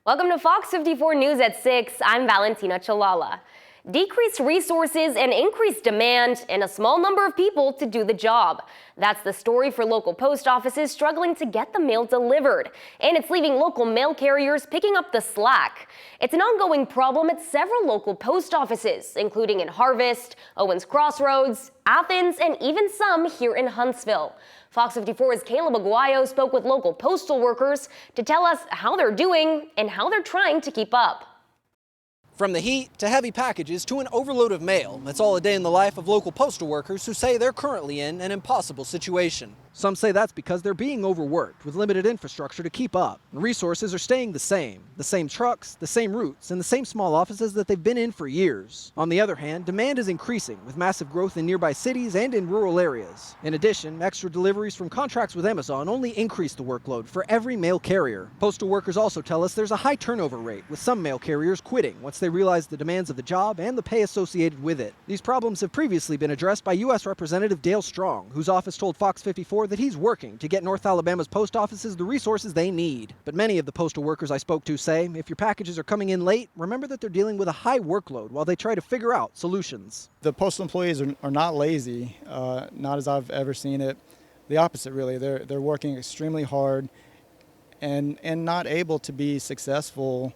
Welcome to Fox 54 News at 6. I'm Valentina Chalala. Decreased resources and increased demand and a small number of people to do the job. That's the story for local post offices struggling to get the mail delivered. And it's leaving local mail carriers picking up the slack. It's an ongoing problem at several local post offices, including in Harvest, Owens Crossroads, Athens, and even some here in Huntsville. Fox 54's Caleb Aguayo spoke with local postal workers to tell us how they're doing and how they're trying to keep up. From the heat to heavy packages to an overload of mail, it's all a day in the life of local postal workers who say they're currently in an impossible situation. Some say that's because they're being overworked with limited infrastructure to keep up. The resources are staying the same trucks, the same routes, and the same small offices that they've been in for years. On the other hand, demand is increasing with massive growth in nearby cities and in rural areas. In addition, extra deliveries from contracts with Amazon only increase the workload for every mail carrier. Postal workers also tell us there's a high turnover rate, with some mail carriers quitting once they realize the demands of the job and the pay associated with it. These problems have previously been addressed by U.S. Representative Dale Strong, whose office told Fox 54 that he's working to get North Alabama's post offices the resources they need. But many of the postal workers I spoke to say if your packages are coming in late, remember that they're dealing with a high workload while they try to figure out solutions. The postal employees are not lazy, not as I've ever seen it. The opposite, really. They're working extremely hard and not able to be successful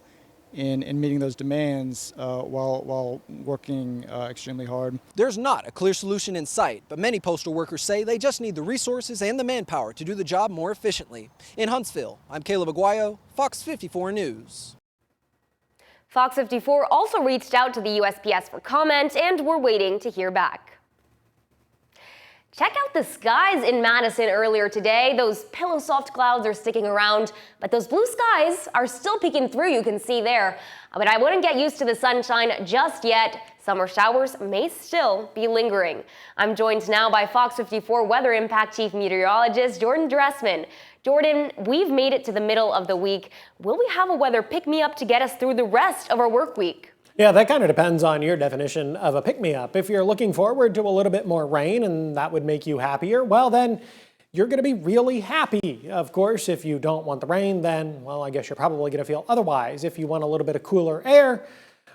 in meeting those demands while working extremely hard. There's not a clear solution in sight, but many postal workers say they just need the resources and the manpower to do the job more efficiently. In Huntsville, I'm Caleb Aguayo, Fox 54 News. Fox 54 also reached out to the USPS for comment, and we're waiting to hear back. Check out the skies in Madison earlier today. Those pillow soft clouds are sticking around, but those blue skies are still peeking through, you can see there. But I wouldn't get used to the sunshine just yet. Summer showers may still be lingering. I'm joined now by Fox 54 Weather Impact Chief Meteorologist Jordan Dressman. Jordan, we've made it to the middle of the week. Will we have a weather pick-me-up to get us through the rest of our work week? Yeah, that kind of depends on your definition of a pick-me-up. If you're looking forward to a little bit more rain and that would make you happier, well then you're going to be really happy. Of course, if you don't want the rain, then, well, I guess you're probably going to feel otherwise. If you want a little bit of cooler air,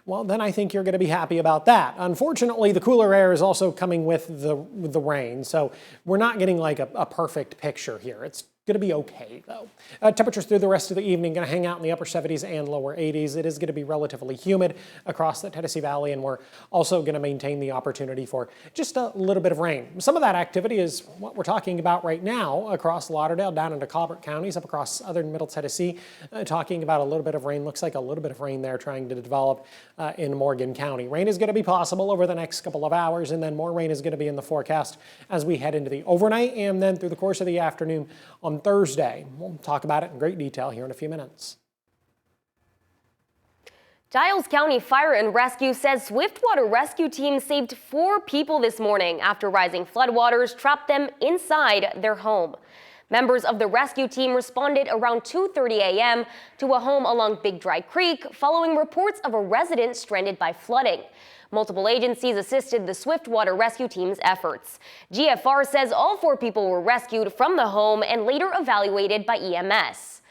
well, then I think you're going to be happy about that. Unfortunately, the cooler air is also coming with the rain, so we're not getting like a perfect picture here. It's going to be okay, though. Temperatures through the rest of the evening going to hang out in the upper 70s and lower 80s. It is going to be relatively humid across the Tennessee Valley, and we're also going to maintain the opportunity for just a little bit of rain. Some of that activity is what we're talking about right now across Lauderdale, down into Colbert counties, up across southern Middle Tennessee, talking about a little bit of rain. Looks like a little bit of rain there trying to develop in Morgan County. Rain is going to be possible over the next couple of hours, and then more rain is going to be in the forecast as we head into the overnight and then through the course of the afternoon on Thursday. We'll talk about it in great detail here in a few minutes. Giles County Fire and Rescue says swiftwater rescue team saved 4 people this morning after rising floodwaters trapped them inside their home. Members of the rescue team responded around 2:30 a.m. to a home along Big Dry Creek following reports of a resident stranded by flooding. Multiple agencies assisted the swiftwater rescue team's efforts. GFR says all 4 people were rescued from the home and later evaluated by EMS.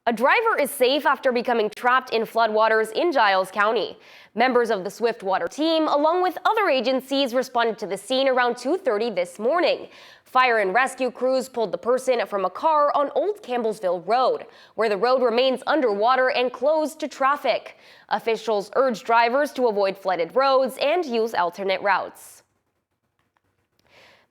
A driver is safe after becoming trapped in floodwaters in Giles County. Members of the Swiftwater team, along with other agencies, responded to the scene around 2:30 this morning. Fire and rescue crews pulled the person from a car on Old Campbellsville Road, where the road remains underwater and closed to traffic. Officials urged drivers to avoid flooded roads and use alternate routes.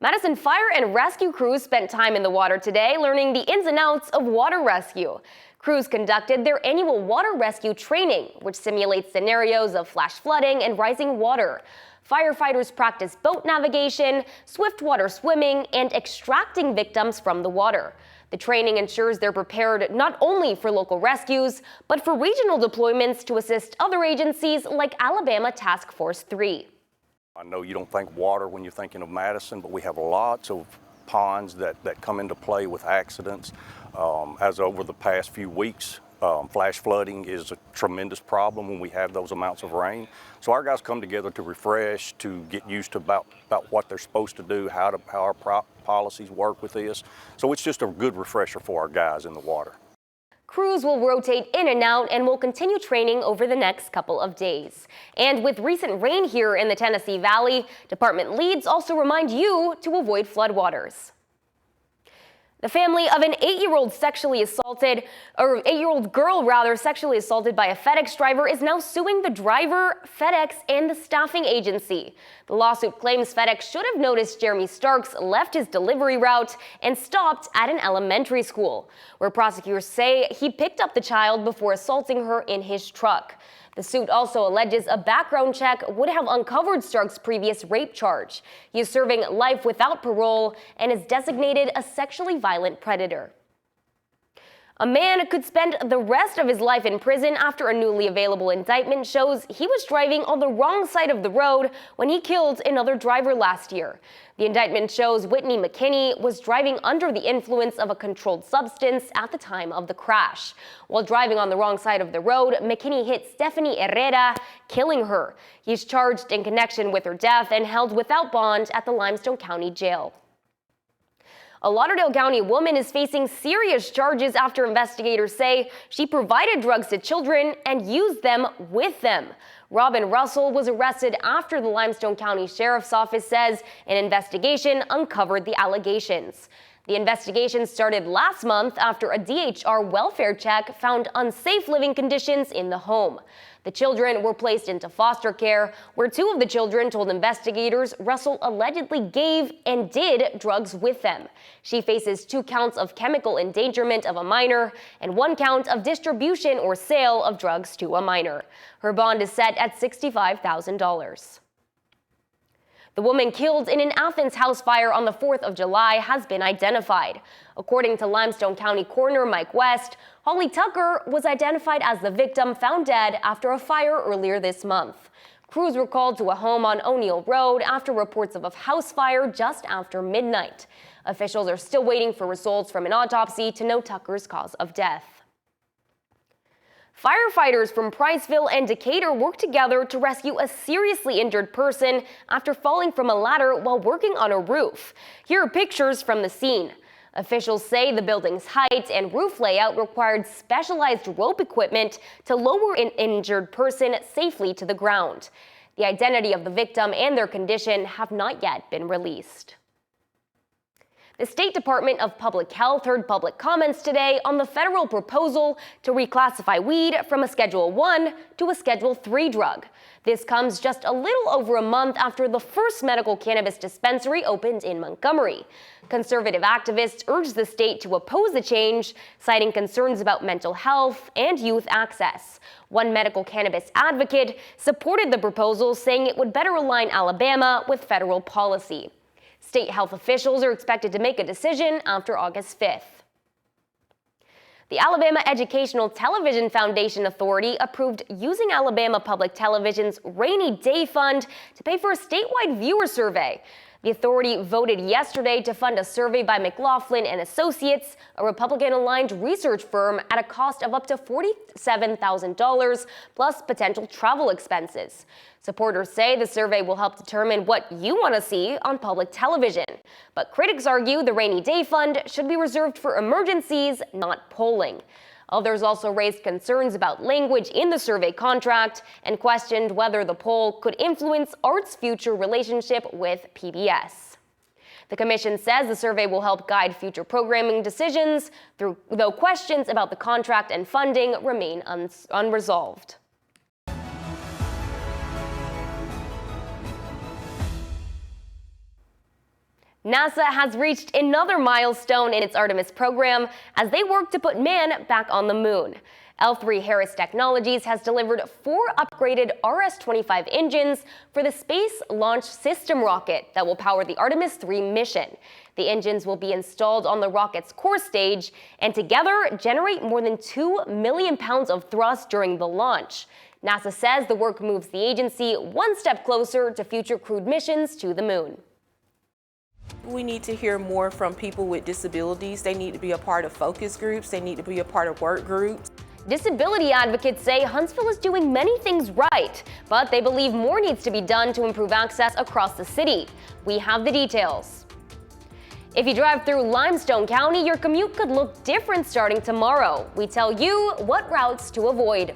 Madison Fire and Rescue crews spent time in the water today learning the ins and outs of water rescue. Crews conducted their annual water rescue training, which simulates scenarios of flash flooding and rising water. Firefighters practice boat navigation, swiftwater swimming, and extracting victims from the water. The training ensures they're prepared not only for local rescues, but for regional deployments to assist other agencies like Alabama Task Force 3. I know you don't think water when you're thinking of Madison, but we have lots of ponds that come into play with accidents. As over the past few weeks, flash flooding is a tremendous problem when we have those amounts of rain. So our guys come together to refresh, to get used to about what they're supposed to do, how our policies work with this. So it's just a good refresher for our guys in the water. Crews will rotate in and out and will continue training over the next couple of days. And with recent rain here in the Tennessee Valley, department leads also remind you to avoid floodwaters. The family of an 8-year-old girl sexually assaulted by a FedEx driver is now suing the driver, FedEx, and the staffing agency. The lawsuit claims FedEx should have noticed Jeremy Starks left his delivery route and stopped at an elementary school, where prosecutors say he picked up the child before assaulting her in his truck. The suit also alleges a background check would have uncovered Stark's previous rape charge. He is serving life without parole and is designated a sexually violent predator. A man could spend the rest of his life in prison after a newly available indictment shows he was driving on the wrong side of the road when he killed another driver last year. The indictment shows Whitney McKinney was driving under the influence of a controlled substance at the time of the crash. While driving on the wrong side of the road, McKinney hit Stephanie Herrera, killing her. He's charged in connection with her death and held without bond at the Limestone County Jail. A Lauderdale County woman is facing serious charges after investigators say she provided drugs to children and used them with them. Robin Russell was arrested after the Limestone County Sheriff's Office says an investigation uncovered the allegations. The investigation started last month after a DHR welfare check found unsafe living conditions in the home. The children were placed into foster care, where 2 of the children told investigators Russell allegedly gave and did drugs with them. She faces 2 counts of chemical endangerment of a minor and 1 count of distribution or sale of drugs to a minor. Her bond is set at $65,000. The woman killed in an Athens house fire on the 4th of July has been identified. According to Limestone County Coroner Mike West, Holly Tucker was identified as the victim found dead after a fire earlier this month. Crews were called to a home on O'Neill Road after reports of a house fire just after midnight. Officials are still waiting for results from an autopsy to know Tucker's cause of death. Firefighters from Priceville and Decatur worked together to rescue a seriously injured person after falling from a ladder while working on a roof. Here are pictures from the scene. Officials say the building's height and roof layout required specialized rope equipment to lower an injured person safely to the ground. The identity of the victim and their condition have not yet been released. The State Department of Public Health heard public comments today on the federal proposal to reclassify weed from a Schedule 1 to a Schedule 3 drug. This comes just a little over a month after the first medical cannabis dispensary opened in Montgomery. Conservative activists urged the state to oppose the change, citing concerns about mental health and youth access. One medical cannabis advocate supported the proposal, saying it would better align Alabama with federal policy. State health officials are expected to make a decision after August 5th. The Alabama Educational Television Foundation Authority approved using Alabama Public Television's Rainy Day Fund to pay for a statewide viewer survey. The authority voted yesterday to fund a survey by McLaughlin and Associates, a Republican-aligned research firm, at a cost of up to $47,000 plus potential travel expenses. Supporters say the survey will help determine what you want to see on public television. But critics argue the Rainy Day Fund should be reserved for emergencies, not polling. Others also raised concerns about language in the survey contract and questioned whether the poll could influence ART's future relationship with PBS. The commission says the survey will help guide future programming decisions, though questions about the contract and funding remain unresolved. NASA has reached another milestone in its Artemis program as they work to put man back on the moon. L3 Harris Technologies has delivered 4 upgraded RS-25 engines for the Space Launch System rocket that will power the Artemis 3 mission. The engines will be installed on the rocket's core stage and together generate more than 2 million pounds of thrust during the launch. NASA says the work moves the agency one step closer to future crewed missions to the moon. We need to hear more from people with disabilities. They need to be a part of focus groups. They need to be a part of work groups. Disability advocates say Huntsville is doing many things right, but they believe more needs to be done to improve access across the city. We have the details. If you drive through Limestone County, your commute could look different starting tomorrow. We tell you what routes to avoid.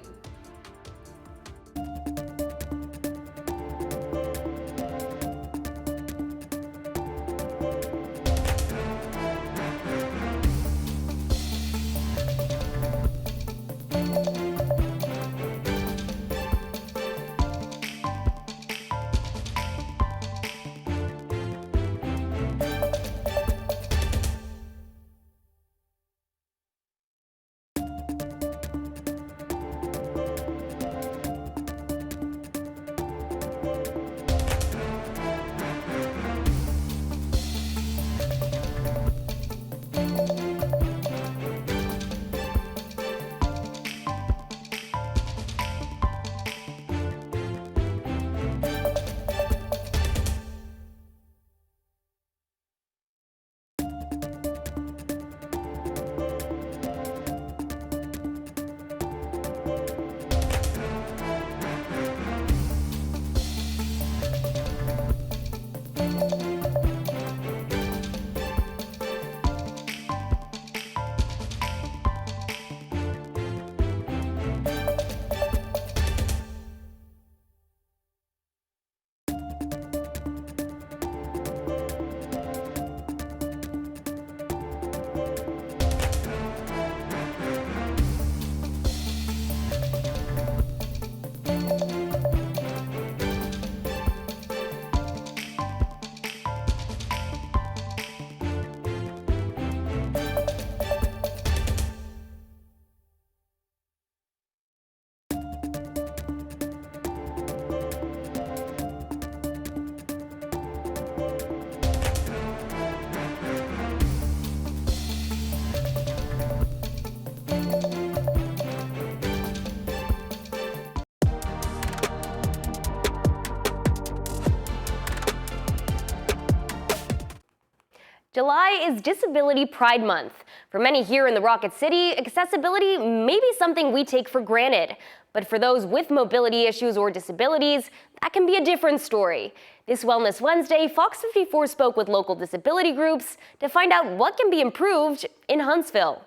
July is Disability Pride Month. For many here in the Rocket City, accessibility may be something we take for granted. But for those with mobility issues or disabilities, that can be a different story. This Wellness Wednesday, Fox 54 spoke with local disability groups to find out what can be improved in Huntsville.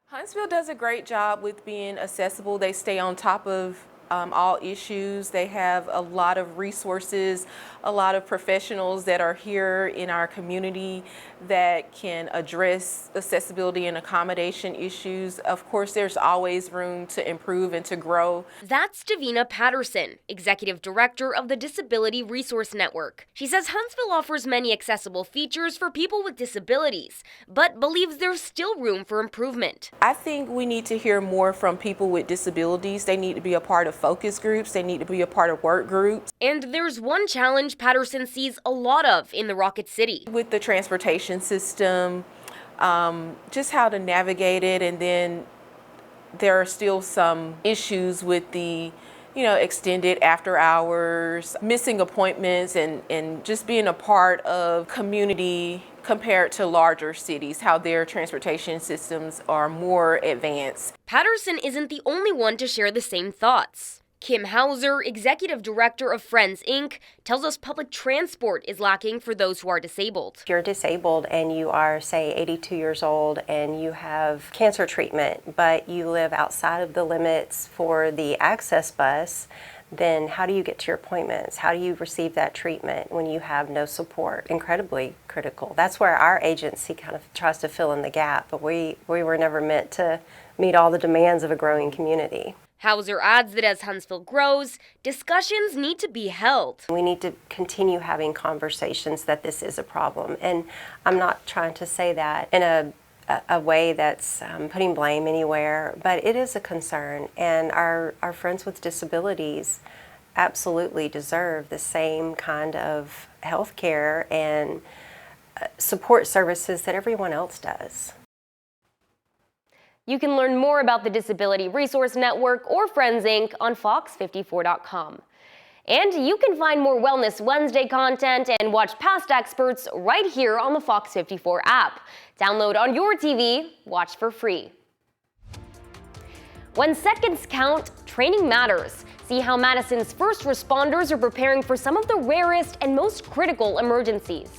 Huntsville does a great job with being accessible. They stay on top of all issues. They have a lot of resources, a lot of professionals that are here in our community that can address accessibility and accommodation issues. Of course, there's always room to improve and to grow. That's Davina Patterson, Executive Director of the Disability Resource Network. She says Huntsville offers many accessible features for people with disabilities, but believes there's still room for improvement. I think we need to hear more from people with disabilities. They need to be a part of focus groups. They need to be a part of work groups. And there's one challenge Patterson sees a lot of in the Rocket City. With the transportation system, just how to navigate it, and then there are still some issues with the extended after hours, missing appointments, and just being a part of community compared to larger cities, how their transportation systems are more advanced. Patterson isn't the only one to share the same thoughts. Kim Hauser, Executive Director of Friends, Inc., tells us public transport is lacking for those who are disabled. If you're disabled and you are, say, 82 years old and you have cancer treatment, but you live outside of the limits for the access bus, then how do you get to your appointments? How do you receive that treatment when you have no support? Incredibly critical. That's where our agency kind of tries to fill in the gap, but we were never meant to meet all the demands of a growing community. Hauser adds that as Huntsville grows, discussions need to be held. We need to continue having conversations that this is a problem. And I'm not trying to say that in a way that's putting blame anywhere, but it is a concern. And our friends with disabilities absolutely deserve the same kind of health care and support services that everyone else does. You can learn more about the Disability Resource Network or Friends, Inc. on FOX54.com. And you can find more Wellness Wednesday content and watch past experts right here on the Fox 54 app. Download on your TV, watch for free. When seconds count, training matters. See how Madison's first responders are preparing for some of the rarest and most critical emergencies.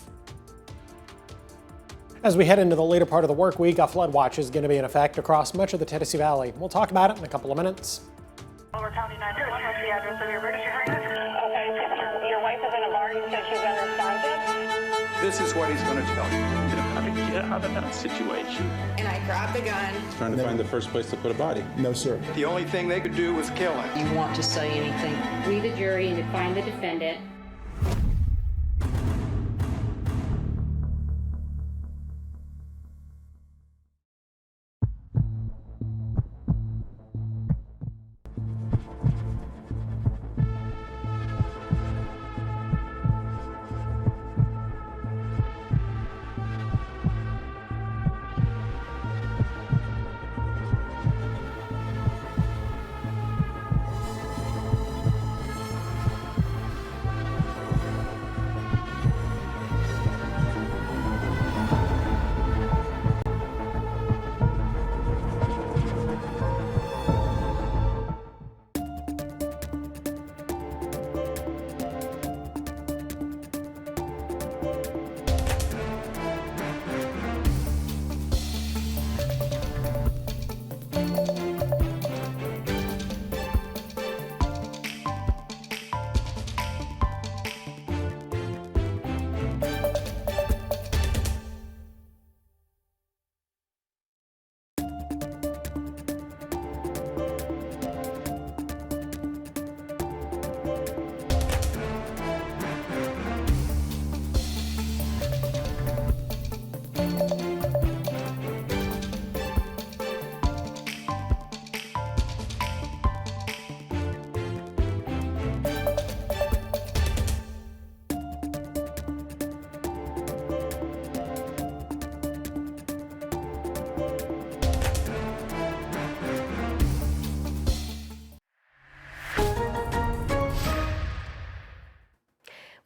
As we head into the later part of the work week, a flood watch is going to be in effect across much of the Tennessee Valley. We'll talk about it in a couple of minutes. Over County 911, what's the address of your emergency room? Okay, your wife is in a bar, you said she's unresponsive? This is what he's going to tell you. You know how to get out of that situation. And I grabbed the gun. Trying to find the first place to put a body. No, sir. The only thing they could do was kill him. You want to say anything? We, the jury, and to find the defendant.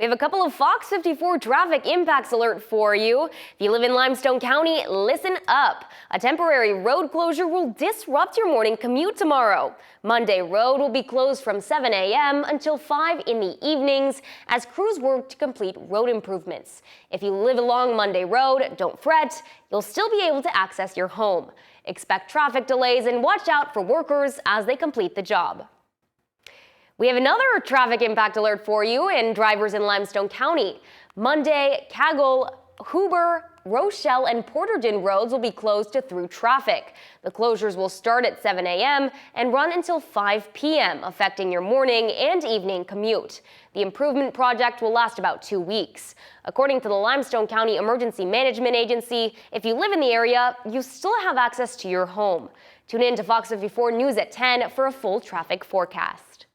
We have a couple of Fox 54 traffic impacts alert for you. If you live in Limestone County, listen up. A temporary road closure will disrupt your morning commute tomorrow. Monday Road will be closed from 7 a.m. until 5 in the evenings as crews work to complete road improvements. If you live along Monday Road, don't fret. You'll still be able to access your home. Expect traffic delays and watch out for workers as they complete the job. We have another traffic impact alert for you and drivers in Limestone County. Monday, Kaggle, Huber, Rochelle, and Porterden roads will be closed to through traffic. The closures will start at 7 a.m. and run until 5 p.m., affecting your morning and evening commute. The improvement project will last about 2 weeks. According to the Limestone County Emergency Management Agency, if you live in the area, you still have access to your home. Tune in to Fox 54 News at 10 for a full traffic forecast.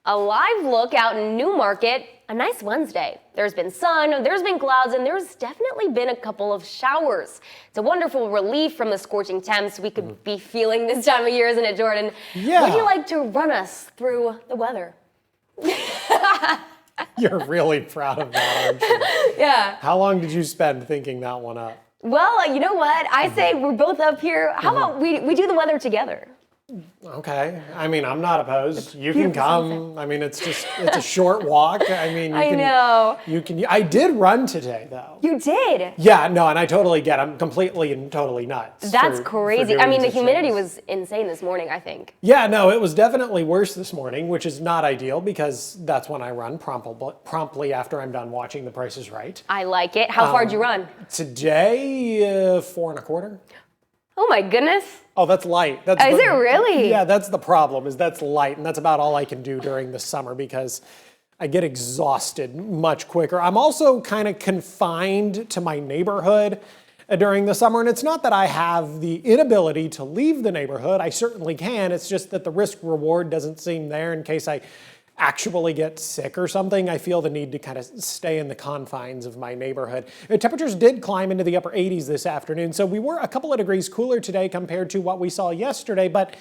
A live look out in Newmarket, a nice Wednesday. There's been sun, there's been clouds, and there's definitely been a couple of showers. It's a wonderful relief from the scorching temps we could be feeling this time of year, isn't it, Jordan? Yeah. Would you like to run us through the weather? You're really proud of that, aren't you? Yeah. How long did you spend thinking that one up? Well, you know what? I say we're both up here. How about we do the weather together? Okay. I mean, I'm not opposed. You can come. I mean, it's a short walk. I mean, I know. I did run today, though. You did? Yeah, no, and I totally get it. I'm completely and totally nuts. That's for crazy. doing I mean, the such humidity things. was insane this morning, I think. Yeah, no, it was definitely worse this morning, which is not ideal because that's when I run promptly after I'm done watching The Price is Right. I like it. How far did you run? Today, 4 1/4. Oh my goodness. Oh, that's light. Is it really? Yeah, that's the problem, is that's light, and that's about all I can do during the summer because I get exhausted much quicker. I'm also kind of confined to my neighborhood during the summer, and it's not that I have the inability to leave the neighborhood. I certainly can. It's just that the risk reward doesn't seem there in case I actually get sick or something. I feel the need to kind of stay in the confines of my neighborhood. Temperatures did climb into the upper 80s this afternoon, so we were a couple of degrees cooler today compared to what we saw yesterday, but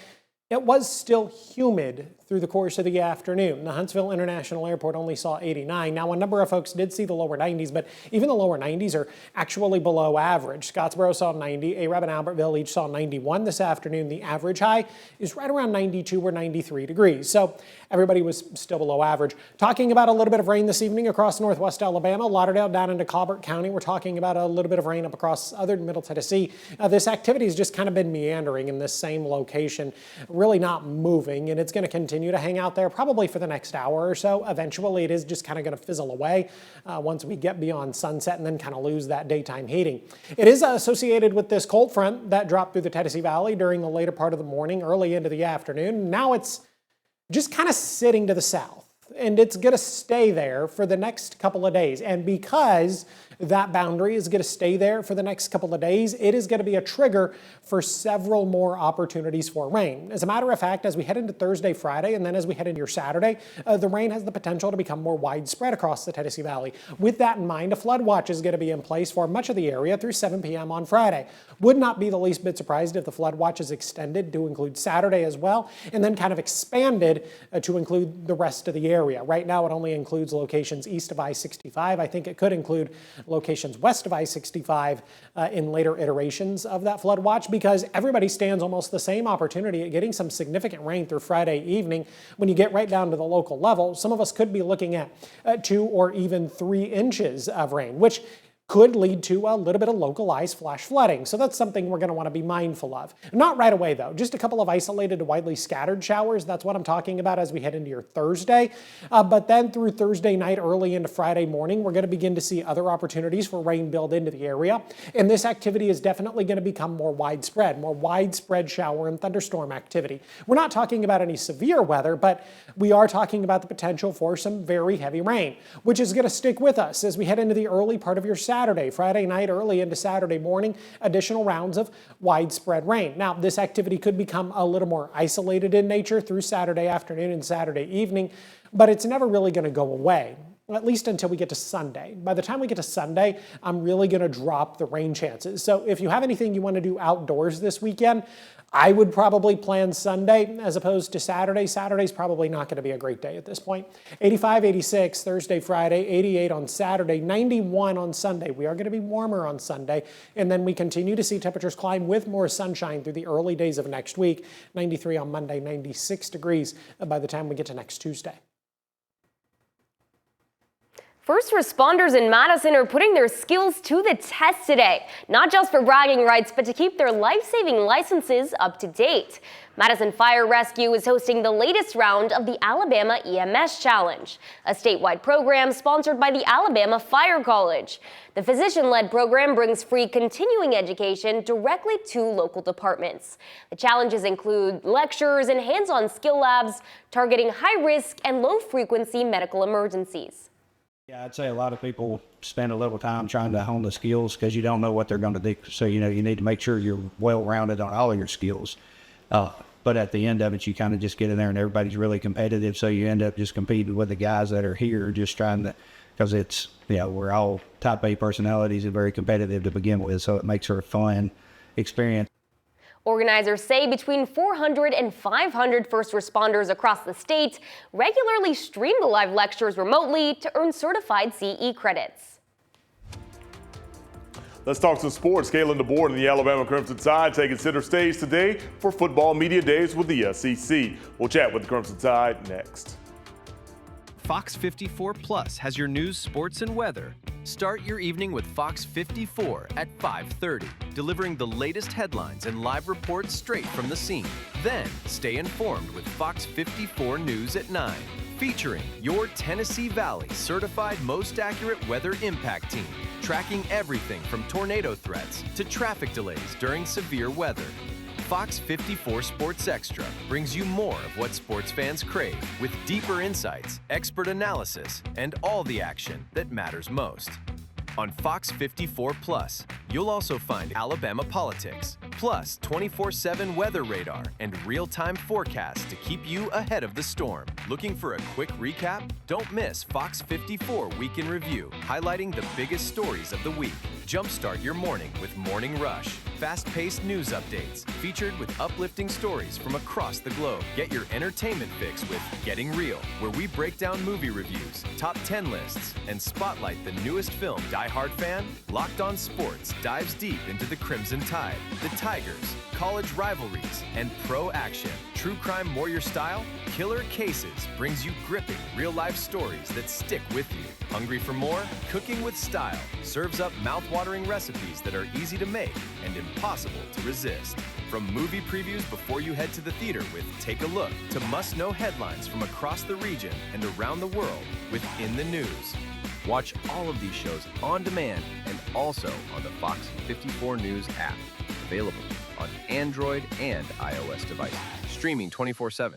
it was still humid through the course of the afternoon. The Huntsville International Airport only saw 89. Now, a number of folks did see the lower 90s, but even the lower 90s are actually below average. Scottsboro saw 90. Arab and Albertville each saw 91 this afternoon. The average high is right around 92 or 93 degrees. So everybody was still below average. Talking about a little bit of rain this evening across northwest Alabama, Lauderdale down into Colbert County. We're talking about a little bit of rain up across southern Middle Tennessee. This activity has just kind of been meandering in this same location, really not moving, and it's going to continue to hang out there probably for the next hour or so. Eventually, it is just kind of going to fizzle away once we get beyond sunset and then kind of lose that daytime heating. It is associated with this cold front that dropped through the Tennessee Valley during the later part of the morning, early into the afternoon. Now it's just kind of sitting to the south, and it's going to stay there for the next couple of days. And because that boundary is going to stay there for the next couple of days, it is going to be a trigger for several more opportunities for rain. As a matter of fact, as we head into Thursday, Friday, and then as we head into your Saturday, the rain has the potential to become more widespread across the Tennessee Valley. With that in mind, a flood watch is going to be in place for much of the area through 7 p.m. on Friday. Would not be the least bit surprised if the flood watch is extended to include Saturday as well, and then kind of expanded to include the rest of the area. Right now, it only includes locations east of I-65. I think it could include locations west of I-65 in later iterations of that flood watch, because everybody stands almost the same opportunity at getting some significant rain through Friday evening. When you get right down to the local level, some of us could be looking at 2 or even 3 inches of rain, which could lead to a little bit of localized flash flooding. So that's something we're going to want to be mindful of. Not right away, though. Just a couple of isolated to widely scattered showers. That's what I'm talking about as we head into your Thursday. But then through Thursday night, early into Friday morning, we're going to begin to see other opportunities for rain build into the area. And this activity is definitely going to become more widespread shower and thunderstorm activity. We're not talking about any severe weather, but we are talking about the potential for some very heavy rain, which is going to stick with us as we head into the early part of your Saturday, Friday night, early into Saturday morning, additional rounds of widespread rain. Now, this activity could become a little more isolated in nature through Saturday afternoon and Saturday evening, but it's never really going to go away, at least until we get to Sunday. By the time we get to Sunday, I'm really going to drop the rain chances. So if you have anything you want to do outdoors this weekend, I would probably plan Sunday as opposed to Saturday. Saturday's probably not going to be a great day at this point. 85, 86 Thursday, Friday, 88 on Saturday, 91 on Sunday. We are going to be warmer on Sunday, and then we continue to see temperatures climb with more sunshine through the early days of next week. 93 on Monday, 96 degrees by the time we get to next Tuesday. First responders in Madison are putting their skills to the test today, not just for bragging rights, but to keep their life-saving licenses up to date. Madison Fire Rescue is hosting the latest round of the Alabama EMS Challenge, a statewide program sponsored by the Alabama Fire College. The physician-led program brings free continuing education directly to local departments. The challenges include lectures and hands-on skill labs targeting high-risk and low-frequency medical emergencies. Yeah, I'd say a lot of people spend a little time trying to hone the skills because you don't know what they're going to do. So, you need to make sure you're well-rounded on all of your skills. But at the end of it, you kind of just get in there and everybody's really competitive. So you end up just competing with the guys that are here just trying to, because it's, we're all type A personalities and very competitive to begin with. So it makes for a fun experience. Organizers say between 400 and 500 first responders across the state regularly stream the live lectures remotely to earn certified CE credits. Let's talk some sports. Kalen DeBoer and the Alabama Crimson Tide taking center stage today for football media days with the SEC. We'll chat with the Crimson Tide next. Fox 54 Plus has your news, sports, and weather. Start your evening with Fox 54 at 5:30, delivering the latest headlines and live reports straight from the scene. Then stay informed with Fox 54 News at 9, featuring your Tennessee Valley certified most accurate weather impact team, tracking everything from tornado threats to traffic delays during severe weather. Fox 54 Sports Extra brings you more of what sports fans crave, with deeper insights, expert analysis, and all the action that matters most. On Fox 54 Plus, you'll also find Alabama politics, plus 24/7 weather radar and real-time forecasts to keep you ahead of the storm. Looking for a quick recap? Don't miss Fox 54 Week in Review, highlighting the biggest stories of the week. Jumpstart your morning with Morning Rush. Fast-paced news updates featured with uplifting stories from across the globe. Get your entertainment fix with Getting Real, where we break down movie reviews, top 10 lists, and spotlight the newest film. Die Hard fan? Locked On Sports dives deep into the Crimson Tide, the Tigers, college rivalries, and pro action. True Crime Warrior Style? Killer Cases brings you gripping real-life stories that stick with you. Hungry for more? Cooking with Style serves up mouth-watering recipes that are easy to make and impossible to resist. From movie previews before you head to the theater with Take a Look to must-know headlines from across the region and around the world with In the News. Watch all of these shows on demand and also on the Fox 54 News app. Available on Android and iOS devices. Streaming 24/7.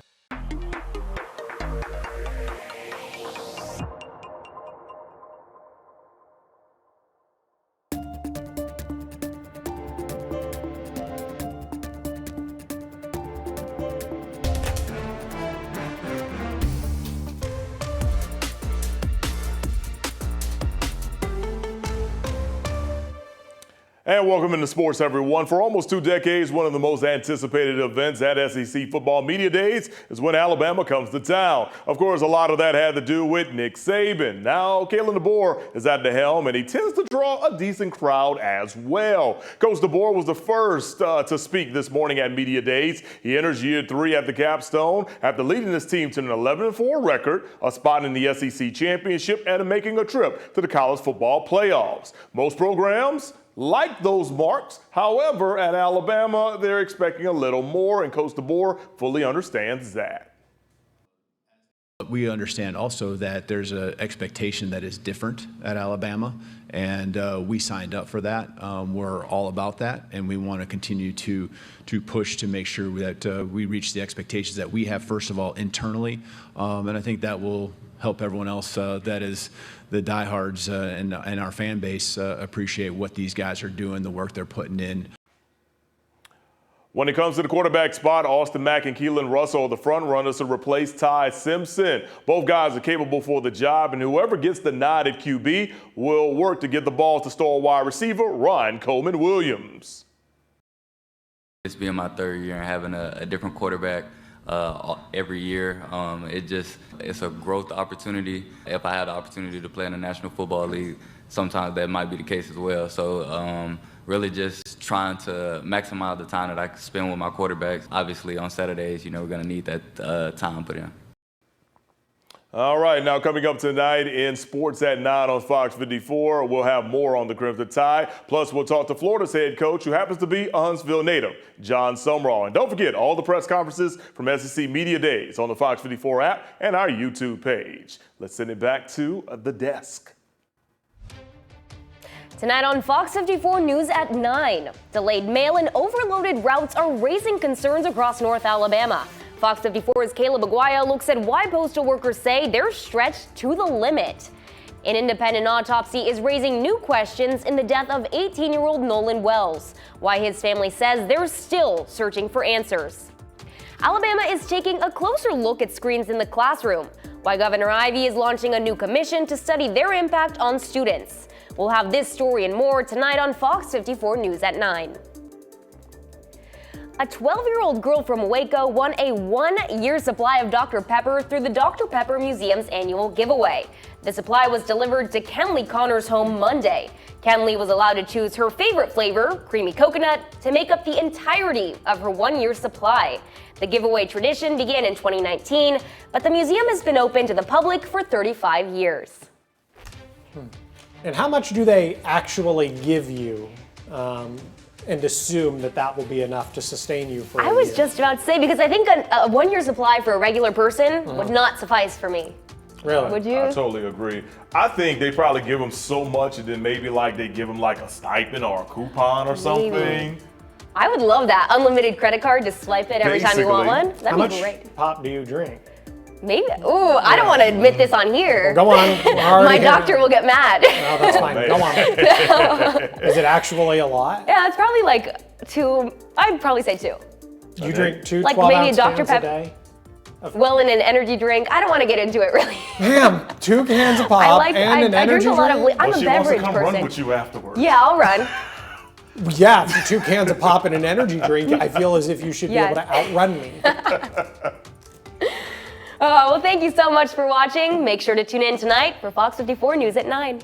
And welcome into sports, everyone. For almost 2 decades, one of the most anticipated events at SEC Football Media Days is when Alabama comes to town. Of course, a lot of that had to do with Nick Saban. Now, Kalen DeBoer is at the helm, and he tends to draw a decent crowd as well. Coach DeBoer was the first to speak this morning at Media Days. He enters year 3 at the capstone after leading his team to an 11-4 record, a spot in the SEC championship, and making a trip to the college football playoffs. Most programs like those marks. However, at Alabama, they're expecting a little more, and Coach DeBoer fully understands that. We understand also that there's an expectation that is different at Alabama, and we signed up for that. We're all about that, and we want to continue to push to make sure that we reach the expectations that we have, first of all, internally, and I think that will help everyone else that is the diehards and our fan base appreciate what these guys are doing, the work they're putting in. When it comes to the quarterback spot, Austin Mack and Keelan Russell are the front runners to replace Ty Simpson. Both guys are capable for the job, and whoever gets the nod at QB will work to get the ball to star wide receiver Ryan Coleman-Williams. It's being my 3rd year and having a different quarterback every year. It's a growth opportunity. If I had the opportunity to play in the National Football League, sometimes that might be the case as well. So really just trying to maximize the time that I can spend with my quarterbacks. Obviously on Saturdays, we're going to need that time put in. All right, now coming up tonight in Sports at 9 on Fox 54, we'll have more on the Crimson Tide. Plus, we'll talk to Florida's head coach, who happens to be a Huntsville native, John Sumrall. And don't forget all the press conferences from SEC Media Days on the Fox 54 app and our YouTube page. Let's send it back to the desk. Tonight on Fox 54 News at 9, delayed mail and overloaded routes are raising concerns across North Alabama. Fox 54's Caleb Aguayo looks at why postal workers say they're stretched to the limit. An independent autopsy is raising new questions in the death of 18-year-old Nolan Wells, why his family says they're still searching for answers. Alabama is taking a closer look at screens in the classroom, why Governor Ivey is launching a new commission to study their impact on students. We'll have this story and more tonight on Fox 54 News at 9. A 12-year-old girl from Waco won a 1-year supply of Dr. Pepper through the Dr. Pepper Museum's annual giveaway. The supply was delivered to Kenley Connor's home Monday. Kenley was allowed to choose her favorite flavor, creamy coconut, to make up the entirety of her 1-year supply. The giveaway tradition began in 2019, but the museum has been open to the public for 35 years. And how much do they actually give you? And assume that will be enough to sustain you for a year? I was just about to say, because I think a 1-year supply for a regular person would not suffice for me. Really? Would you? I totally agree. I think they probably give them so much, and then maybe like they give them like a stipend or a coupon or something. Maybe. I would love that. Unlimited credit card, just swipe it every time you want one. That'd be great. How much pop do you drink? Maybe. Ooh, I don't want to admit this on here. Well, go on. My doctor will get mad. No, that's fine. Go on. Is it actually a lot? Yeah, it's probably like 2. I'd probably say 2. You drink 2 like 12-ounce maybe a Dr. cans a day? Well, in an energy drink, I don't want to get into it really. Damn, 2 cans of pop I and an energy drink a lot of. drink? I'm a beverage person. Run with you afterwards. Yeah, I'll run. Yeah, 2 cans of pop and an energy drink, I feel as if you should be able to outrun me. Well, thank you so much for watching. Make sure to tune in tonight for Fox 54 News at 9.